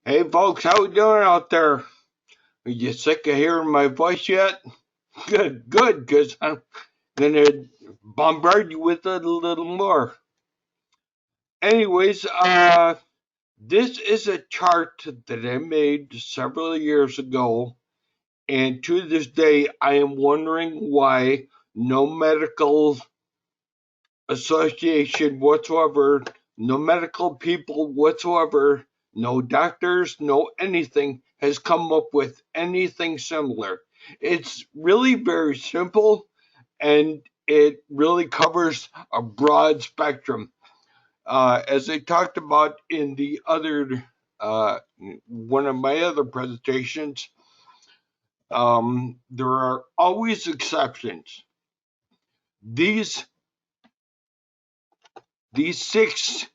Hey folks, how we doing out there? Are you sick of hearing my voice yet? Good, because I'm gonna bombard you with it a little more. Anyways, this is a chart that I made several years ago, and to this day, I am wondering why no medical association whatsoever, no medical people whatsoever, no doctors, no anything has come up with anything similar. It's really very simple and it really covers a broad spectrum. As I talked about in the other uh, one of my other presentations, there are always exceptions. These these six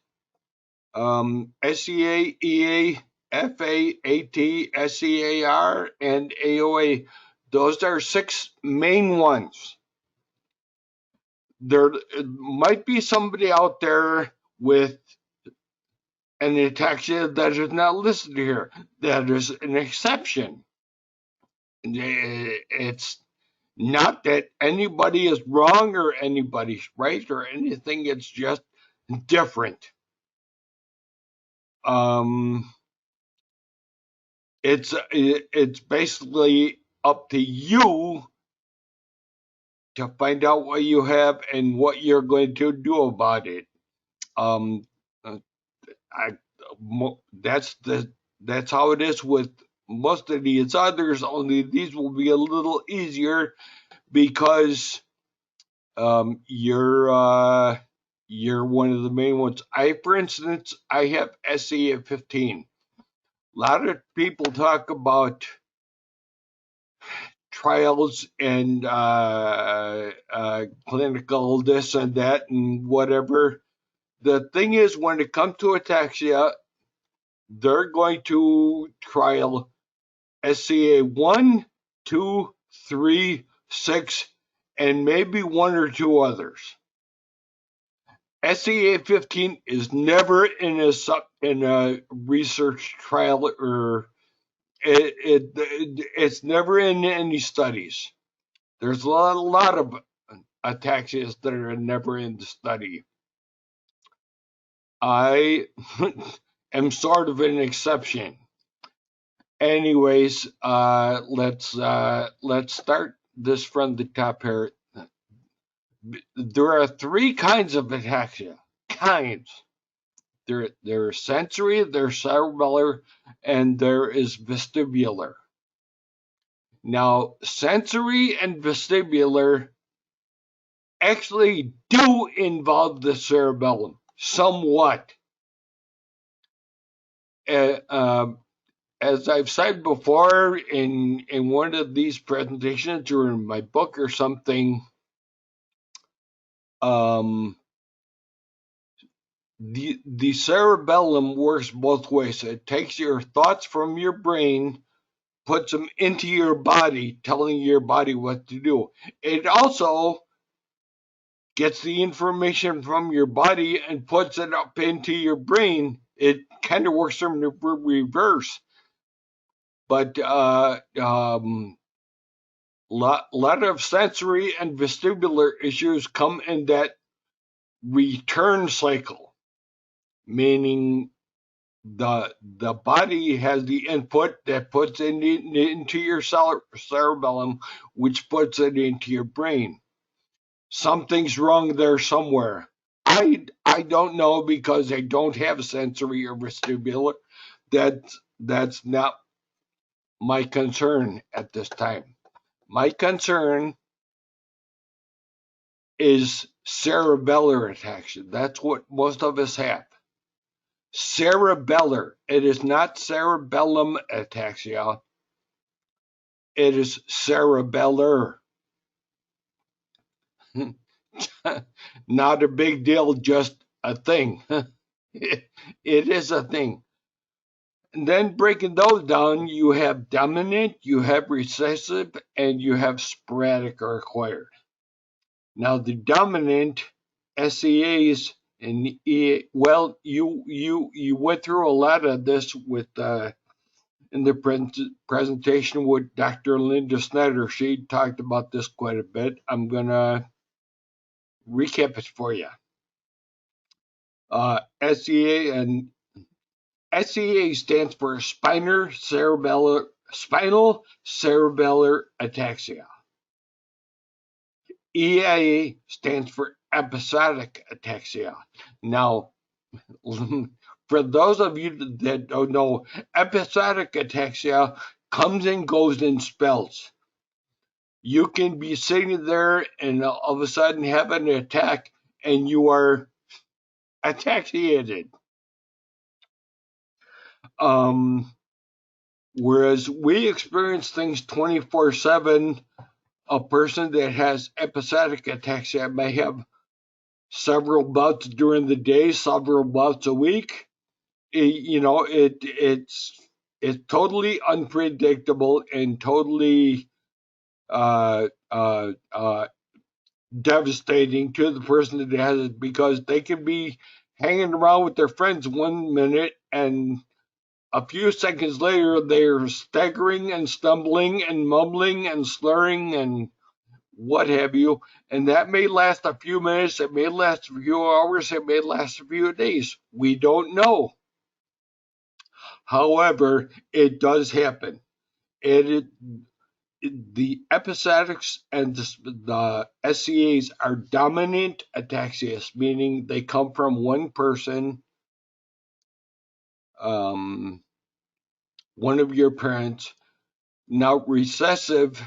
SEA, EA, FA, AT, SEAR, and AOA. Those are six main ones. There might be somebody out there with an ataxia that is not listed here. That is an exception. It's not that anybody is wrong or anybody's right or anything. It's just different. Um, it's basically up to you to find out what you have and what you're going to do about it. Um, uh, I that's that's how it is with most of these others. Only these will be a little easier because you're one of the main ones. For instance, I have SE at 15. A lot of people talk about trials and clinical this and that and whatever. The thing is, when it comes to ataxia, they're going to trial SCA 1, 2, 3, 6, and maybe one or two others. SCA 15 is never in a research trial or it's never in any studies. There's a lot of ataxias that are never in the study. I am sort of an exception. Anyways, let's start this from the top here. There are three kinds of ataxia. Kinds. There is sensory, there's cerebellar, and there is vestibular. Now, sensory and vestibular actually do involve the cerebellum somewhat. Uh, as I've said before in one of these presentations or in my book or something, um, the cerebellum works both ways. It takes your thoughts from your brain, puts them into your body, telling your body what to do. It also gets the information from your body and puts it up into your brain. It kind of works in reverse, but lot of sensory and vestibular issues come in that return cycle, meaning the body has the input that puts it into your cerebellum, which puts it into your brain. Something's wrong there somewhere. I don't know because I don't have sensory or vestibular. That's not my concern at this time. My concern is cerebellar ataxia. That's what most of us have. Cerebellar. It is not cerebellum ataxia. It is cerebellar. Not a big deal, just a thing. It is a thing. And then breaking those down, you have dominant, you have recessive, and you have sporadic or acquired. Now the dominant SEAs and well, you went through a lot of this with in the presentation with Dr. Linda Snyder. She talked about this quite a bit. I'm going to recap it for you. SEA and SEA stands for spinal cerebellar ataxia. EIA stands for episodic ataxia. Now, for those of you that don't know, episodic ataxia comes and goes in spells. You can be sitting there and all of a sudden have an attack and you are ataxiated. Whereas we experience things 24/7, a person that has episodic ataxia may have several bouts during the day, several bouts a week. It's totally unpredictable and totally devastating to the person that has it, because they can be hanging around with their friends 1 minute and a few seconds later they're staggering and stumbling and mumbling and slurring and what have you, and that may last a few minutes, it may last a few hours, it may last a few days. We don't know. However, it does happen. The episodics and the SCAs are dominant ataxias, meaning they come from one person, one of your parents. Now, recessive,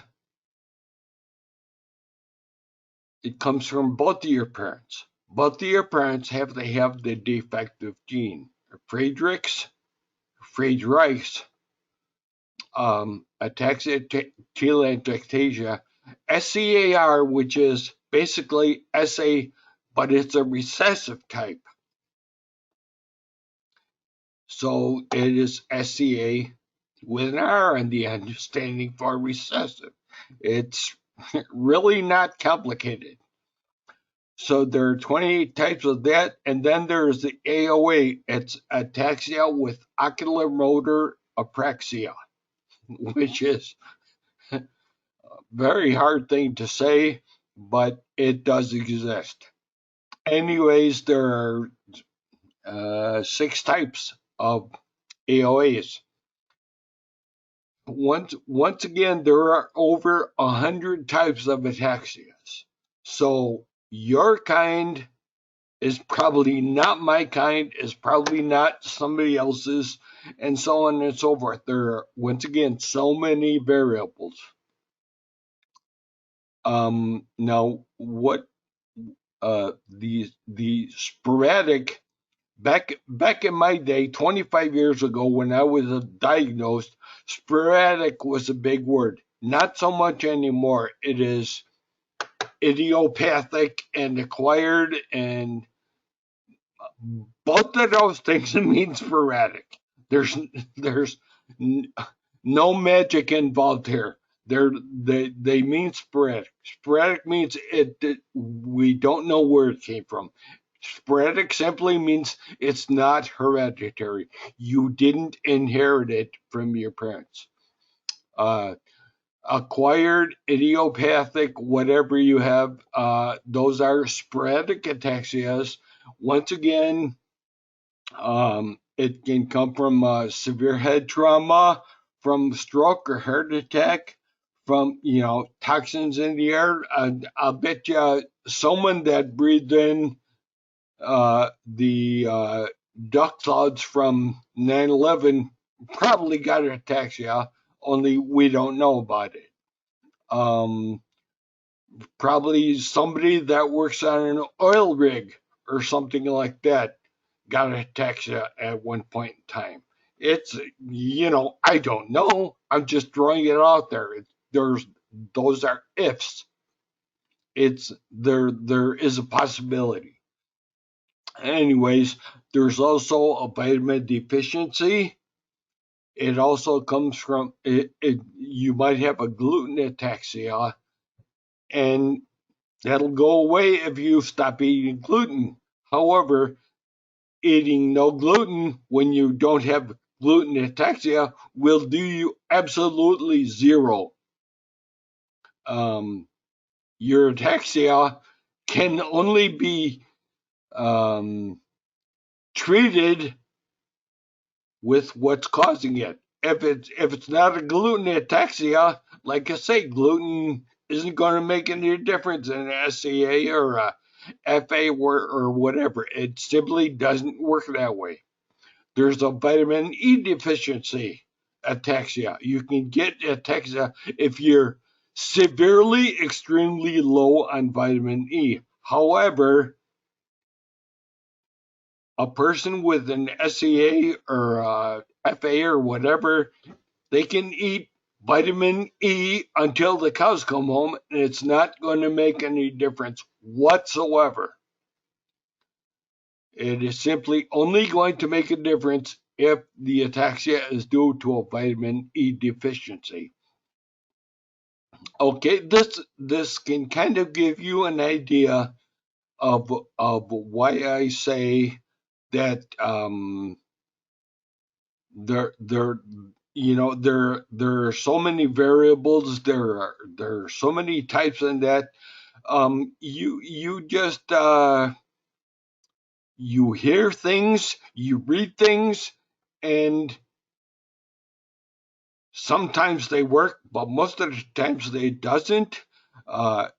it comes from both of your parents. Both of your parents have to have the defective gene. Friedreich's, ataxia telangiectasia, SCAR, which is basically SA, but it's a recessive type. So it is SCA with an R on the end, standing for recessive. It's really not complicated. So there are 28 types of that, and then there's the AOA. It's ataxia with oculomotor apraxia, which is a very hard thing to say, but it does exist. Anyways, there are 6 types of AOAs. Once again, there are over 100 types of ataxias. So your kind is probably not my kind, is probably not somebody else's, and so on and so forth. There are, once again, so many variables. Now, what the sporadic, back in my day, 25 years ago, when I was diagnosed, sporadic was a big word. Not so much anymore. It is idiopathic and acquired, and both of those things mean sporadic. There's no magic involved here. They mean sporadic. Sporadic means we don't know where it came from. Sporadic simply means it's not hereditary. You didn't inherit it from your parents. Acquired, idiopathic, whatever you have, those are sporadic ataxias. Once again, it can come from severe head trauma, from stroke or heart attack, from toxins in the air. I'll bet you someone that breathed in the duck clouds from 9/11 probably got ataxia, only we don't know about it. Probably somebody that works on an oil rig or something like that got ataxia at one point in time. It's, I don't know. I'm just throwing it out there. Those are ifs. There is a possibility. Anyways, there's also a vitamin deficiency. It also comes from you might have a gluten ataxia, and that'll go away if you stop eating gluten. However, eating no gluten when you don't have gluten ataxia will do you absolutely zero. Your ataxia can only be treated with what's causing it. If it's not a gluten ataxia, like I say, gluten isn't going to make any difference in an SCA or a FA or whatever. It simply doesn't work that way. There's a vitamin E deficiency ataxia. You can get ataxia if you're severely, extremely low on vitamin E. However, a person with an SCA or FA or whatever, they can eat vitamin E until the cows come home, and it's not going to make any difference whatsoever. It is simply only going to make a difference if the ataxia is due to a vitamin E deficiency. Okay, this can kind of give you an idea of why I say that there there are so many variables, there are so many types in that. You just you hear things, you read things, and sometimes they work, but most of the times they doesn't. Uh,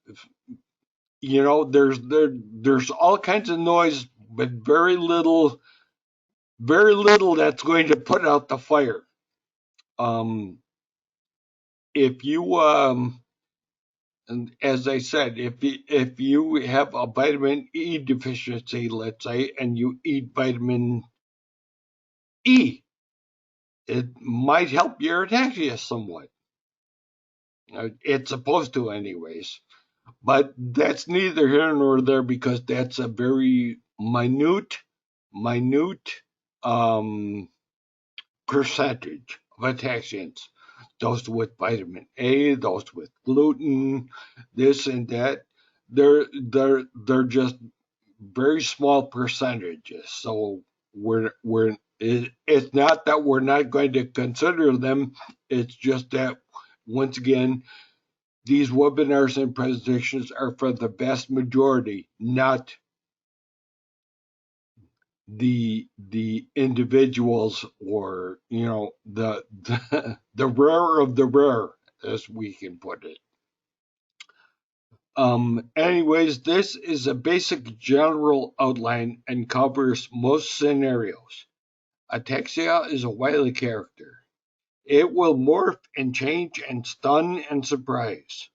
there's all kinds of noise, but very little that's going to put out the fire. If you and as I said, if you have a vitamin E deficiency, let's say, and you eat vitamin E, it might help your ataxia somewhat. It's supposed to, anyways. But that's neither here nor there because that's a very minute um, percentage of ataxians. Those with vitamin A, those with gluten, this and that, they're just very small percentages. So it's not that we're not going to consider them. It's just that once again, these webinars and presentations are for the vast majority, not the individuals or the rare of the rare, as we can put it. Anyways, this is a basic general outline and covers most scenarios. Ataxia is a wily character. It will morph and change and stun and surprise.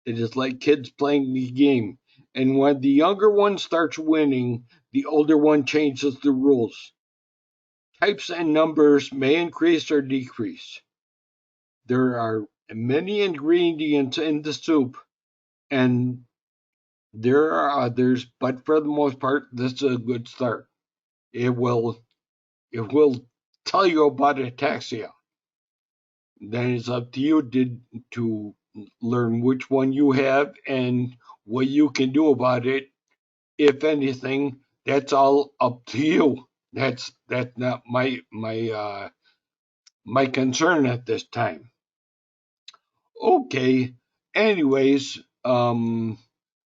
It is like kids playing the game, and when the younger one starts winning, the older one changes the rules. Types and numbers may increase or decrease. There are many ingredients in the soup, and there are others, but for the most part, this is a good start. It will tell you about ataxia. Then it's up to you to learn which one you have and what you can do about it. If anything, that's all up to you. That's not my concern at this time. Okay. Anyways,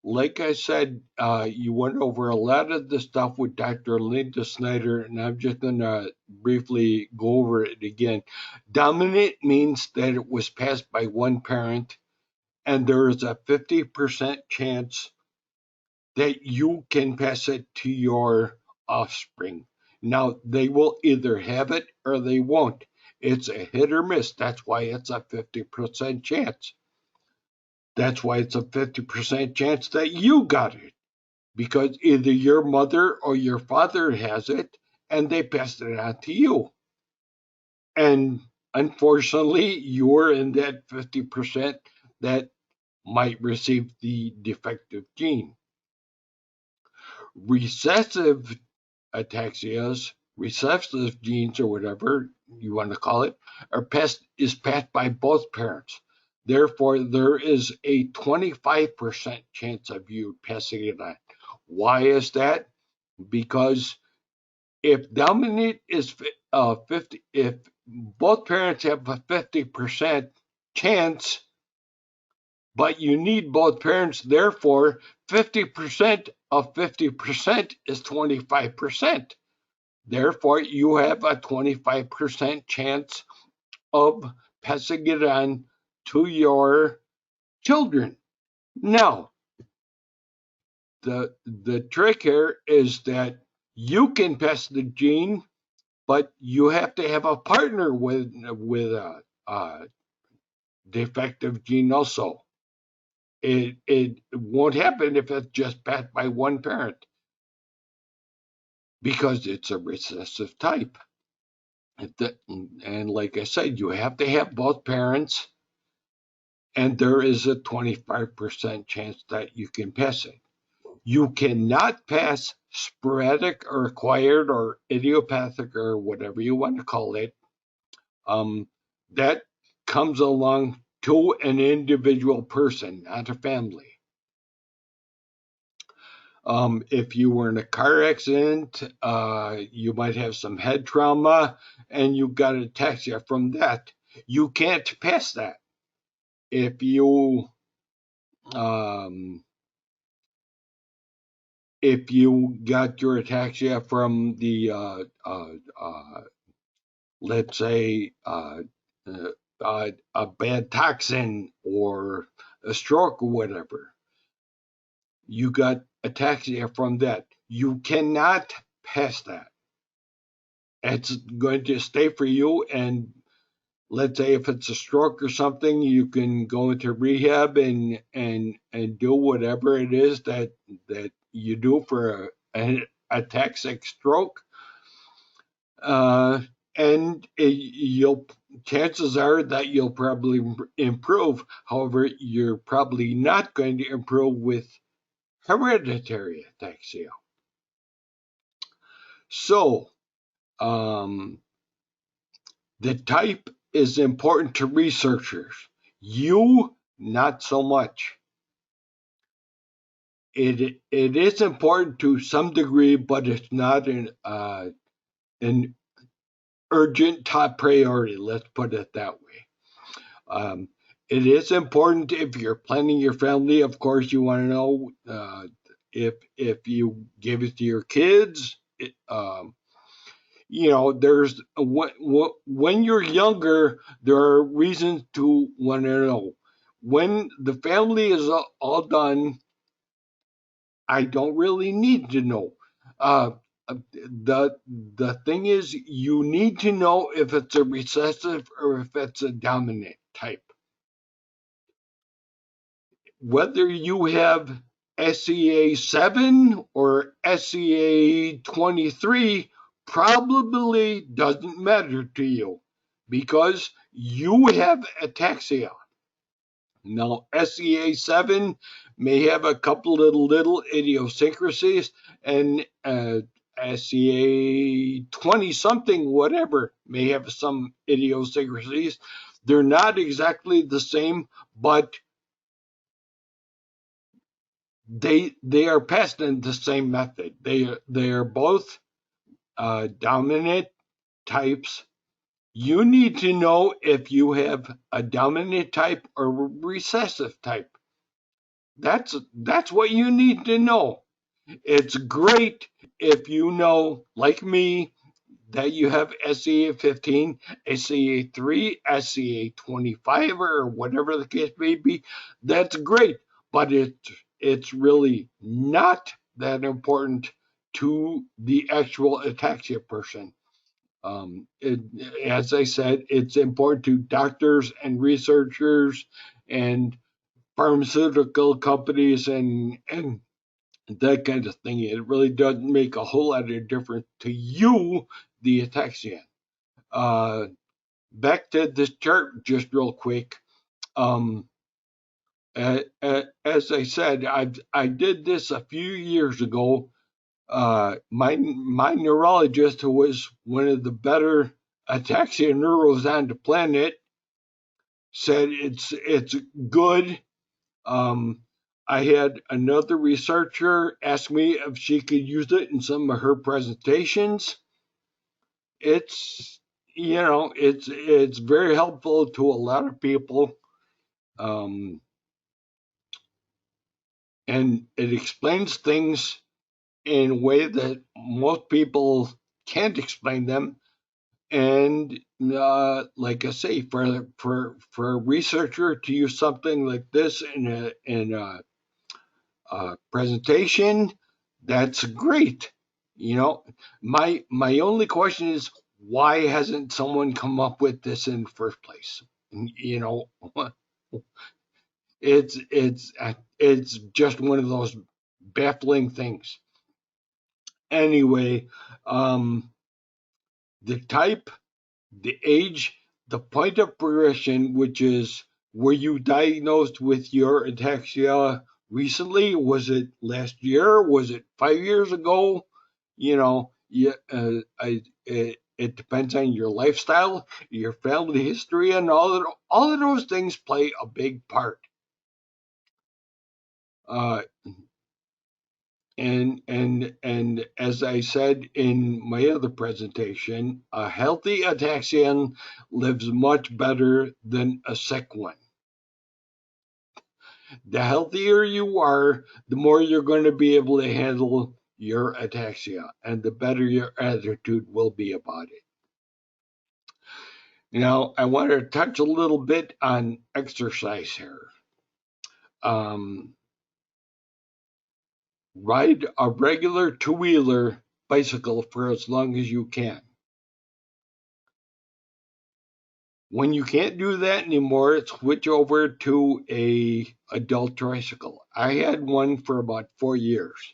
like I said, you went over a lot of the stuff with Dr. Linda Snyder, and I'm just gonna briefly go over it again. Dominant means that it was passed by one parent, and there is a 50% chance that you can pass it to your offspring. Now, they will either have it or they won't. It's a hit or miss. That's why it's a 50% chance. That's why it's a 50% chance that you got it. Because either your mother or your father has it and they passed it on to you. And unfortunately, you're in that 50% that might receive the defective gene. Recessive ataxias, recessive genes, or whatever you want to call it, is passed by both parents. Therefore, there is a 25% chance of you passing it on. Why is that? Because if dominant is if both parents have a 50% chance, but you need both parents, therefore 50% of 50% is 25%. Therefore, you have a 25% chance of passing it on to your children. Now, the trick here is that you can pass the gene, but you have to have a partner with a defective gene also. It won't happen if it's just passed by one parent because it's a recessive type. And like I said, you have to have both parents, and there is a 25% chance that you can pass it. You cannot pass sporadic or acquired or idiopathic or whatever you want to call it. That comes along to an individual person, not a family. If you were in a car accident, you might have some head trauma and you got ataxia from that. You can't pass that. If you got your ataxia from the let's say a bad toxin or a stroke or whatever, you got ataxia from that. You cannot pass that. It's going to stay for you, and let's say if it's a stroke or something, you can go into rehab and do whatever it is that you do for an ataxic stroke, and you'll chances are that you'll probably improve. However, you're probably not going to improve with hereditary ataxia. So, the type is important to researchers. You, not so much. It is important to some degree, but it's not an urgent top priority. Let's put it that way. It is important if you're planning your family. Of course, you want to know if you give it to your kids. There's when you're younger, there are reasons to want to know. When the family is all done, I don't really need to know. The thing is, you need to know if it's a recessive or if it's a dominant type. Whether you have SEA 7 or SEA 23 probably doesn't matter to you because you have ataxia. Now, SEA 7 may have a couple of little idiosyncrasies, and SEA 20 something, whatever, may have some idiosyncrasies. They're not exactly the same, but they are passed in the same method. They are both dominant types. You need to know if you have a dominant type or recessive type. That's what you need to know. It's great if you know, like me, that you have SEA 15, SEA 3, SEA 25, or whatever the case may be. That's great, but it's really not that important to the actual ataxia person. As I said, it's important to doctors and researchers and pharmaceutical companies and that kind of thing. It really doesn't make a whole lot of difference to you, the ataxian. Back to this chart just real quick. As I said, I did this a few years ago. My neurologist, who was one of the better ataxia neuros on the planet, said it's good. I had another researcher ask me if she could use it in some of her presentations, it's it's very helpful to a lot of people, um, and it explains things in a way that most people can't explain them. And like I say, for a researcher to use something like this in a presentation, that's great. You know, my only question is, why hasn't someone come up with this in the first place? You know, it's just one of those baffling things. Anyway, um, the type, the age, the point of progression, which is, were you diagnosed with your ataxia recently? Was it last year? Was it 5 years ago? Yeah, it depends on your lifestyle, your family history, and all of those things play a big part. Uh, and as I said in my other presentation, a healthy ataxian lives much better than a sick one. The healthier you are, the more you're going to be able to handle your ataxia, and the better your attitude will be about it. Now, I want to touch a little bit on exercise here. Um, Ride a regular two-wheeler bicycle for as long as you can. When you can't do that anymore, switch over to a adult tricycle. I had one for about 4 years.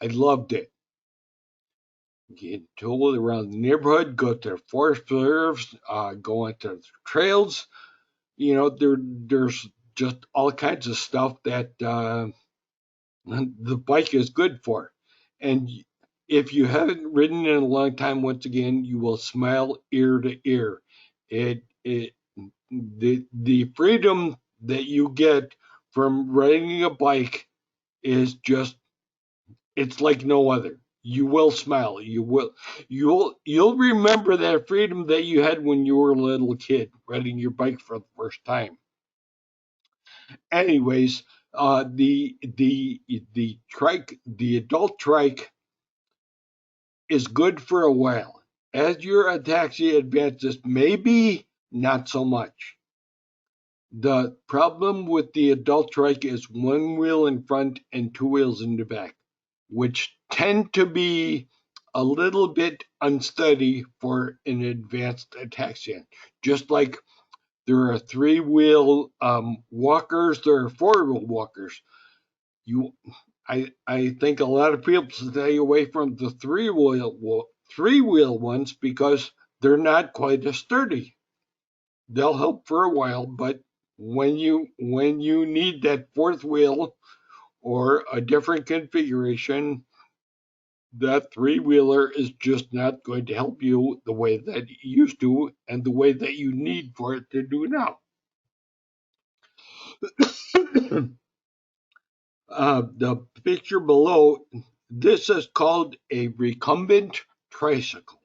I loved it. Get towed around the neighborhood, go to the forest preserves, go onto the trails. There's just all kinds of stuff that the bike is good for. And if you haven't ridden in a long time, once again, you will smile ear to ear. It the freedom that you get from riding a bike is just, it's like no other. You will smile. You'll remember that freedom that you had when you were a little kid riding your bike for the first time. Anyways, the trike, the adult trike, is good for a while. As your ataxia advances, maybe not so much. The problem with the adult trike is one wheel in front and two wheels in the back, which tend to be a little bit unsteady for an advanced ataxia. Just like there are three-wheel walkers, there are four-wheel walkers. You, I think a lot of people stay away from the three-wheel ones because they're not quite as sturdy. They'll help for a while, but when you need that fourth wheel or a different configuration, that three-wheeler is just not going to help you the way that it used to and the way that you need for it to do now. The picture below, this is called a recumbent tricycle.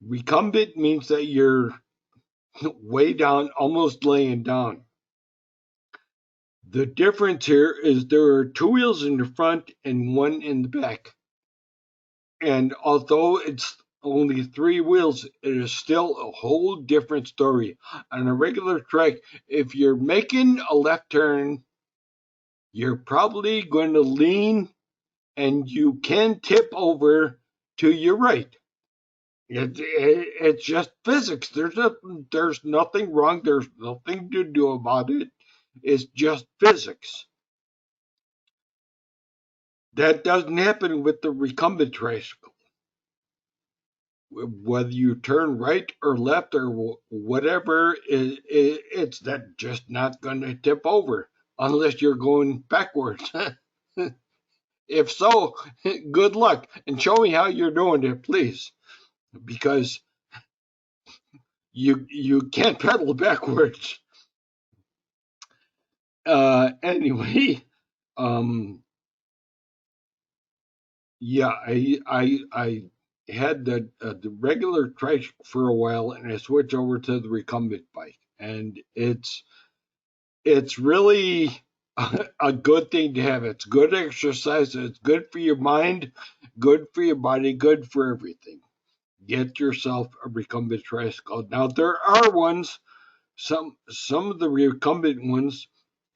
Recumbent means that you're way down, almost laying down. The difference here is there are two wheels in the front and one in the back. And although it's only three wheels, it is still a whole different story. On a regular trike, if you're making a left turn, you're probably going to lean and you can tip over to your right. It's just physics. There's nothing wrong. There's nothing to do about it. It's just physics. That doesn't happen with the recumbent tricycle. Whether you turn right or left or whatever, it's that just not going to tip over unless you're going backwards. If so, good luck and show me how you're doing it, please, because you can't pedal backwards. Anyway, um, yeah, I had the regular tricycle for a while, and I switched over to the recumbent bike, and it's really a good thing to have. It's good exercise. It's good for your mind, good for your body, good for everything. Get yourself a recumbent tricycle. Now there are ones. Some of the recumbent ones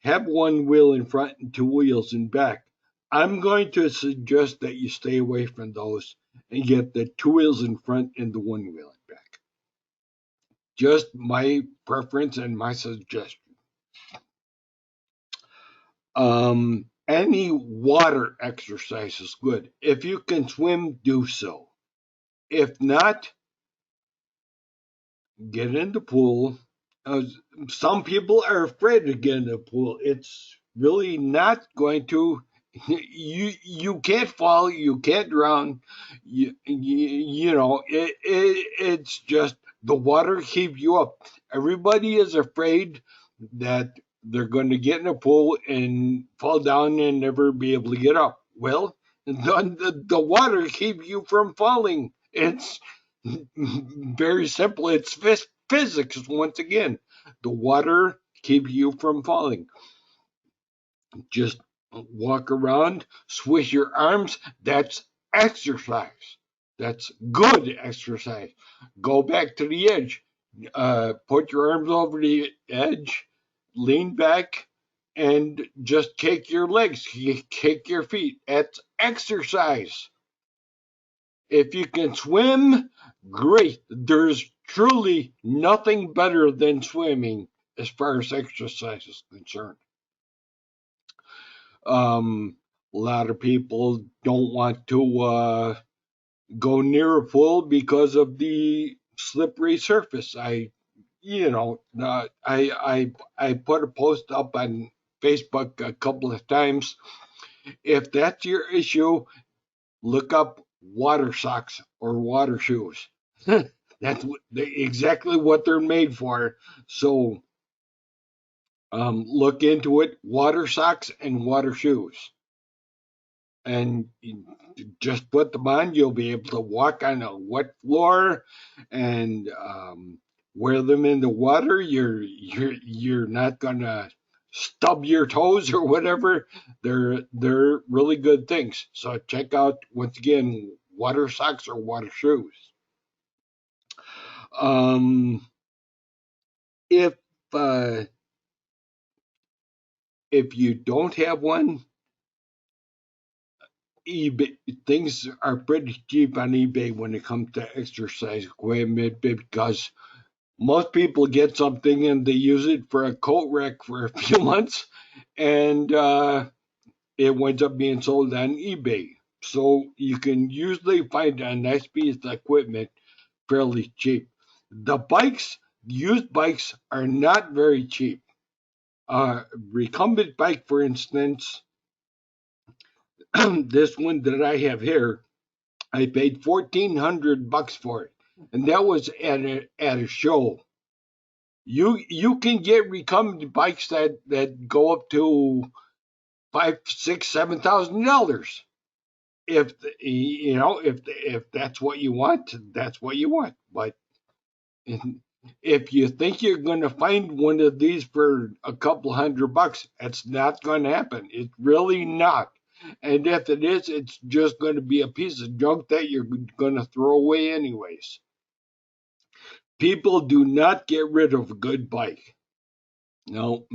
have one wheel in front and two wheels in back. I'm going to suggest that you stay away from those and get the two wheels in front and the one wheel in back. Just my preference and my suggestion. Any water exercise is good. If you can swim, do so. If not, get in the pool. Uh, some people are afraid to get in the pool. It's really not going to. You can't fall. You can't drown. You know it's just the water keeps you up. Everybody is afraid that they're going to get in a pool and fall down and never be able to get up. Well, the water keeps you from falling. It's very simple. It's physics once again. The water keeps you from falling. Just walk around, swish your arms. That's exercise. That's good exercise. Go back to the edge. Put your arms over the edge, lean back, and just kick your legs, kick your feet. That's exercise. If you can swim, great. There's truly nothing better than swimming as far as exercise is concerned. A lot of people don't want to go near a pool because of the slippery surface. I put a post up on Facebook a couple of times. If that's your issue, look up water socks or water shoes. That's exactly what they're made for. So look into it. Water socks and water shoes, and just put them on. You'll be able to walk on a wet floor and wear them in the water. You're not gonna stub your toes or whatever. They're really good things. So check out once again water socks or water shoes. Um, if uh, if you don't have one, eBay things are pretty cheap on eBay when it comes to exercise equipment because most people get something and they use it for a coat rack for a few months, and it winds up being sold on eBay. So you can usually find a nice piece of equipment fairly cheap. The bikes, used bikes, are not very cheap. Recumbent bike, for instance, this one that I have here, I paid $1,400 for it, and that was at a show. You can get recumbent bikes that go up to five, six, $7,000. If if that's what you want, that's what you want. But if you think you're going to find one of these for a couple $100, it's not going to happen. It's really not. And if it is, it's just going to be a piece of junk that you're going to throw away anyways. People do not get rid of a good bike. No,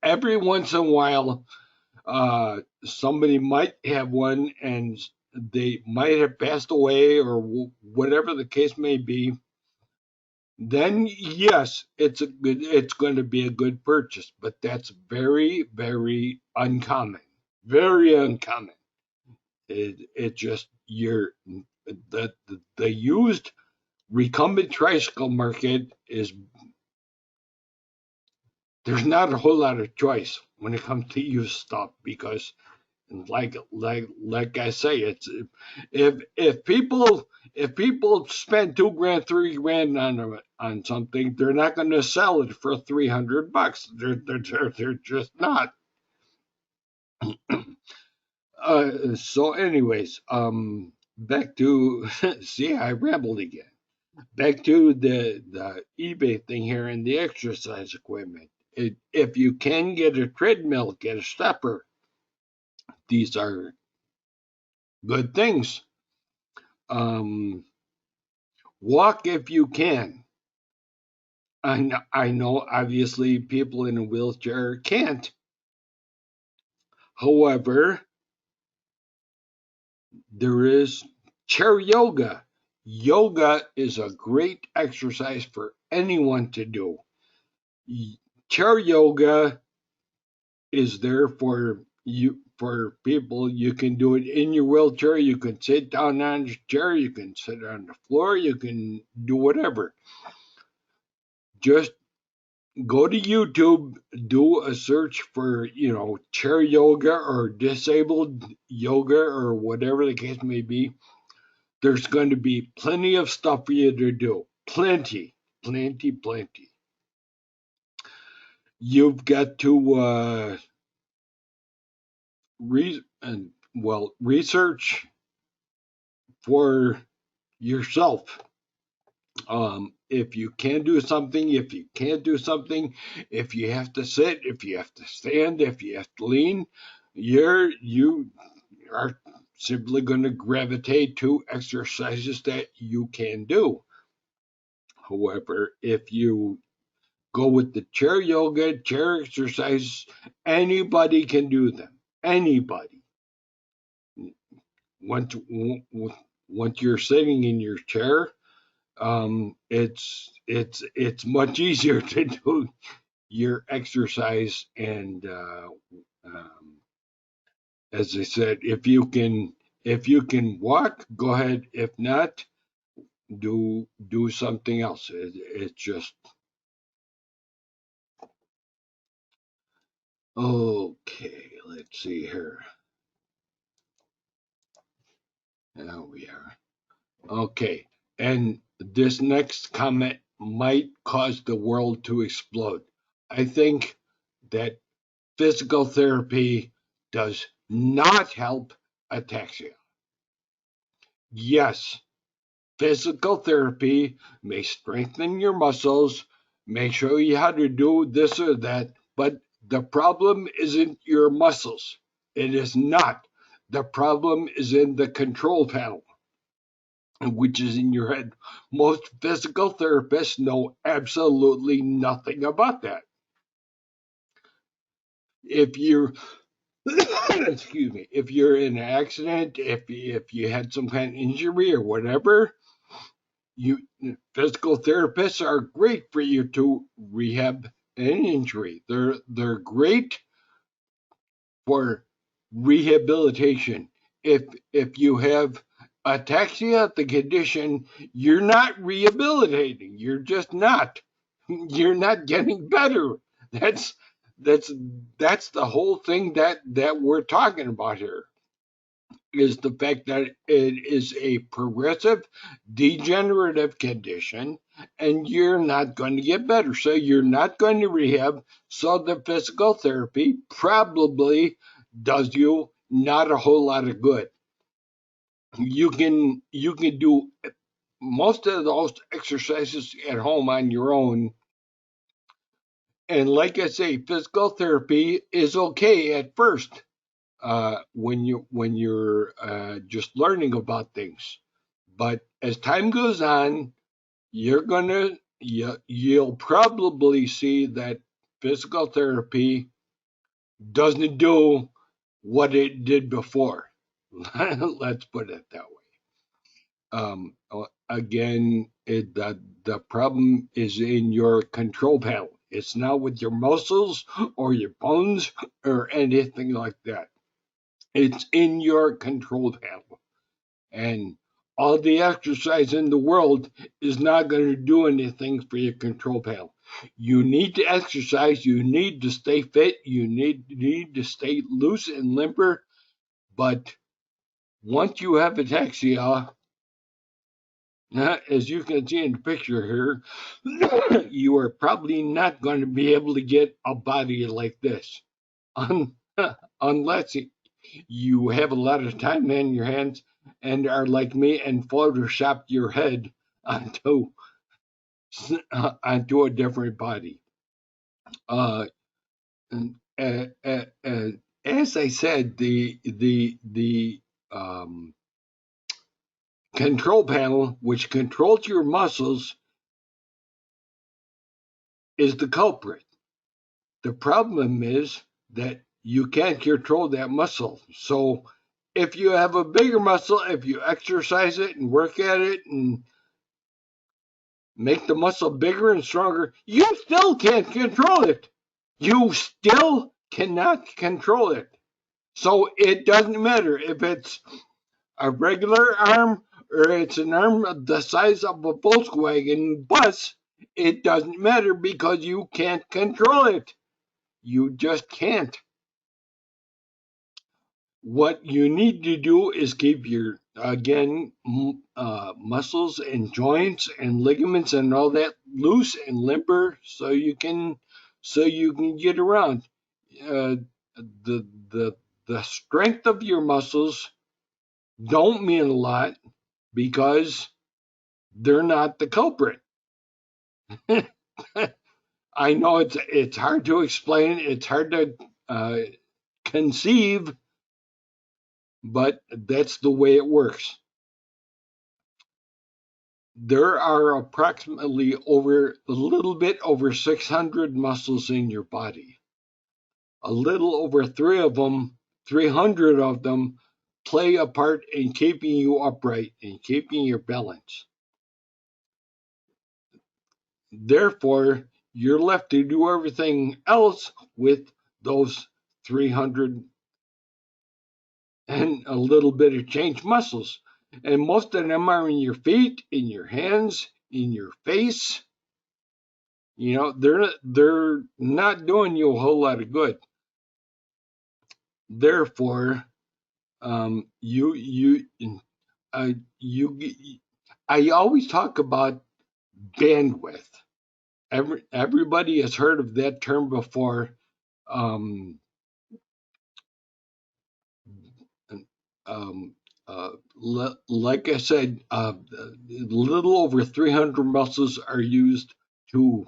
every once in a while, somebody might have one and they might have passed away or whatever the case may be. Then yes, it's going to be a good purchase, but that's very, very uncommon. Very uncommon. It just the used recumbent tricycle market is there's not a whole lot of choice when it comes to used stuff because like I say, it's if people spend $2,000, $3,000 on something, they're not going to sell it for $300. They're just not. So anyways, back to see, I rambled again. Back to the eBay thing here and the exercise equipment. If you can get a treadmill, get a stepper. These are good things. Um, Walk if you can. I know obviously people in a wheelchair can't. However, there is chair yoga. Yoga is a great exercise for anyone to do. Chair yoga is there for you, for people. You can do it in your wheelchair, you can sit down on the chair, you can sit on the floor, you can do whatever. Just go to YouTube, do a search for, chair yoga or disabled yoga or whatever the case may be. There's going to be plenty of stuff for you to do. Plenty, plenty, plenty. You've got to research for yourself. If you can do something, if you can't do something, if you have to sit, if you have to stand, if you have to lean, you are simply going to gravitate to exercises that you can do. However, if you go with the chair yoga, chair exercise, anybody can do them. Anybody. Once, once you're sitting in your chair, it's much easier to do your exercise. And as I said, if you can walk, go ahead. If not, do something else. It's just okay. Let's see here. Now we are okay. And this next comment might cause the world to explode. I think that physical therapy does not help ataxia. Yes, physical therapy may strengthen your muscles, may show you how to do this or that, but the problem isn't your muscles. It is not. The problem is in the control panel, which is in your head. Most physical therapists know absolutely nothing about that. If you're excuse me, if you're in an accident, if you had some kind of injury or whatever, you physical therapists are great for you to rehab an injury. They're great for rehabilitation. If you have ataxia, the condition, you're not rehabilitating. You're just not. You're not getting better. That's that's that's the whole thing that we're talking about here, is the fact that it is a progressive degenerative condition and you're not going to get better. So you're not going to rehab. So the physical therapy probably does you not a whole lot of good. You can do most of those exercises at home on your own. And like I say, physical therapy is okay at first, when you're just learning about things. But as time goes on, you'll probably see that physical therapy doesn't do what it did before. Let's put it that way. Again, the problem is in your control panel. It's not with your muscles or your bones or anything like that. It's in your control panel. And all the exercise in the world is not going to do anything for your control panel. You need to exercise, you need to stay fit, you need to stay loose and limber. But once you have ataxia, as you can see in the picture here, you are probably not going to be able to get a body like this unless you have a lot of time in your hands and are like me and Photoshop your head onto onto a different body. Uh, and, as I said, the control panel, which controls your muscles, is the culprit. The problem is that you can't control that muscle. So if you have a bigger muscle, if you exercise it and work at it and make the muscle bigger and stronger, you still can't control it. You still cannot control it. So it doesn't matter if it's a regular arm or it's an arm the size of a Volkswagen bus. It doesn't matter because you can't control it. You just can't. What you need to do is keep your, again, muscles and joints and ligaments and all that loose and limper so you can get around. Uh, the the the strength of your muscles don't mean a lot because they're not the culprit. I know it's hard to explain, it's hard to uh, conceive, but that's the way it works. There are approximately a little bit over 600 muscles in your body. A little over 300 of them play a part in keeping you upright and keeping your balance. Therefore, you're left to do everything else with those 300 and a little bit of change muscles. And most of them are in your feet, in your hands, in your face. You know, they're not doing you a whole lot of good. Therefore, you you I always talk about bandwidth. Everybody has heard of that term before. Um, um, like I said, a little over 300 muscles are used to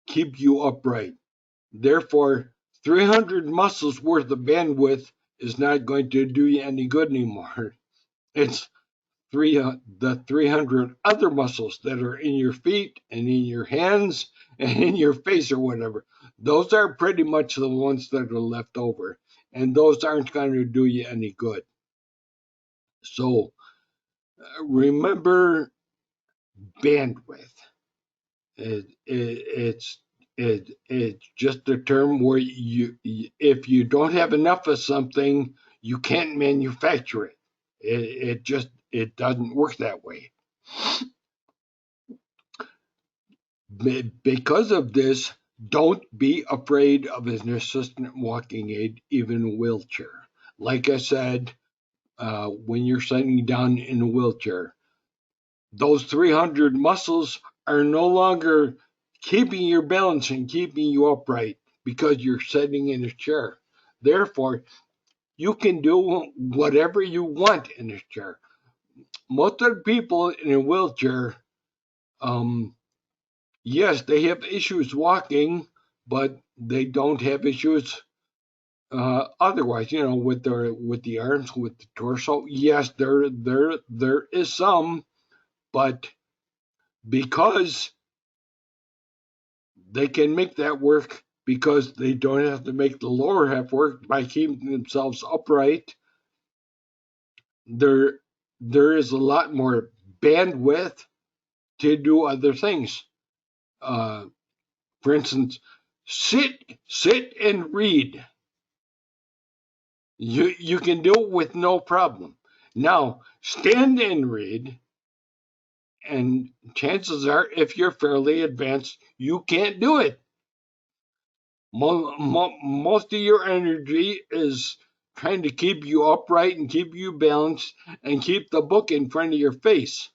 keep you upright. Therefore, 300 muscles worth of bandwidth is not going to do you any good anymore. It's the 300 other muscles that are in your feet and in your hands and in your face or whatever. Those are pretty much the ones that are left over, and those aren't going to do you any good. So remember bandwidth. It's just a term where if you don't have enough of something, you can't manufacture it. It doesn't work that way. Because of this, don't be afraid of an assistant walking aid, even a wheelchair. Like I said, when you're sitting down in a wheelchair, those 300 muscles are no longer keeping your balance and keeping you upright because you're sitting in a chair. Therefore, you can do whatever you want in a chair. Most of the people in a wheelchair, yes, they have issues walking, but they don't have issues otherwise. You know, with the arms, with the torso. Yes, there is some, but because they can make that work because they don't have to make the lower half work by keeping themselves upright. There there is a lot more bandwidth to do other things. Uh, for instance, sit and read. You can do it with no problem. Now stand and read, and chances are, if you're fairly advanced, you can't do it. Most of your energy is trying to keep you upright and keep you balanced and keep the book in front of your face.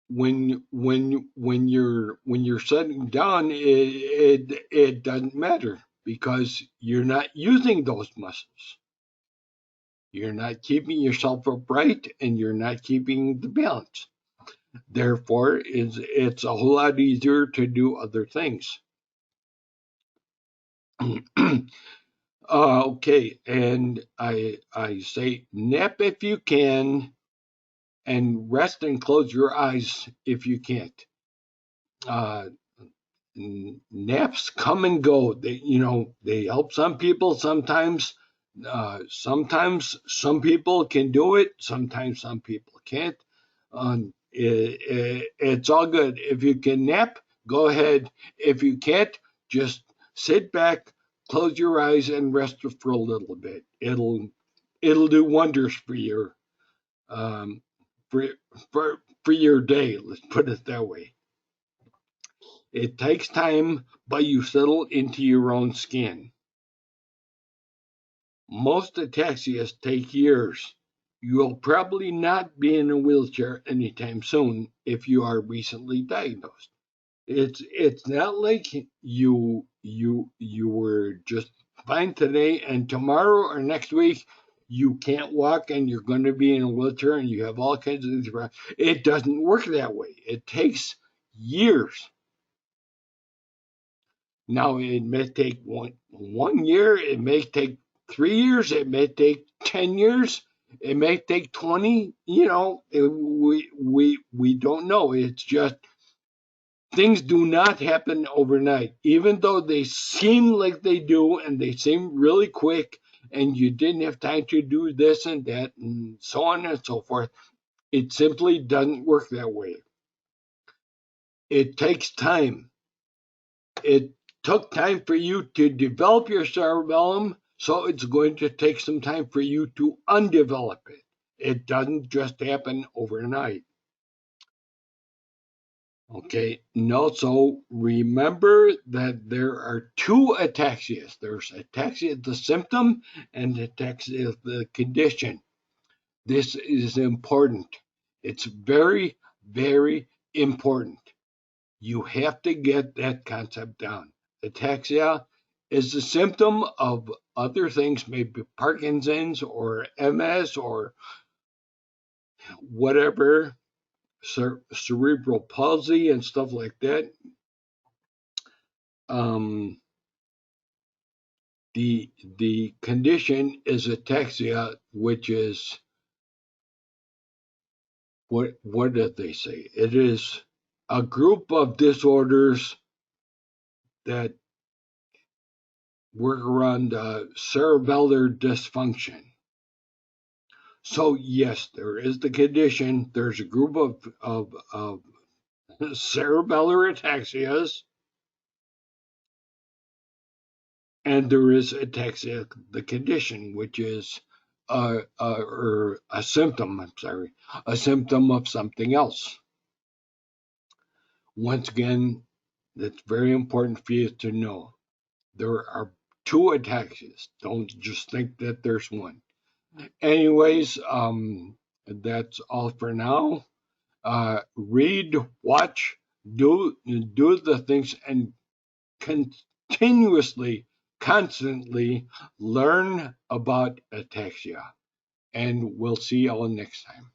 When you're sitting down, it doesn't matter. because you're not using those muscles. You're not keeping yourself upright and you're not keeping the balance. Therefore, it's a whole lot easier to do other things. Okay, and I say nap if you can, and rest and close your eyes if you can't. Uh, Naps come and go. They help some people sometimes. Sometimes some people can do it. Sometimes some people can't. It's all good. If you can nap, go ahead. If you can't, just sit back, close your eyes, and rest for a little bit. It'll do wonders for your um, for for your day. Let's put it that way. It takes time, but you settle into your own skin. Most ataxias take years. You'll probably not be in a wheelchair anytime soon if you are recently diagnosed. It's not like you were just fine today and tomorrow or next week you can't walk and you're going to be in a wheelchair and you have all kinds of things. It doesn't work that way. It takes years. Now it may take one year, it may take 3 years, it may take 10 years, it may take 20. We don't know. It's just things do not happen overnight, even though they seem like they do and they seem really quick. And you didn't have time to do this and that, and so on and so forth. It simply doesn't work that way. It takes time. It took time for you to develop your cerebellum, so it's going to take some time for you to undevelop it. It doesn't just happen overnight. Okay, and also remember that there are two ataxias. There's ataxia, the symptom, and ataxia, the condition. This is important. It's very, very important. You have to get that concept down. Ataxia is a symptom of other things, maybe Parkinson's or MS or whatever, cerebral palsy and stuff like that. Um, the condition is ataxia, which is what did they say? It is a group of disorders that work around cerebellar dysfunction. So yes, there is the condition. There's a group of cerebellar ataxias, and there is ataxia, the condition, which is or a symptom. I'm sorry, a symptom of something else. Once again, that's very important for you to know. There are two ataxias. Don't just think that there's one. Anyways, that's all for now. Read, watch, do the things, and continuously, constantly learn about ataxia. And we'll see y'all next time.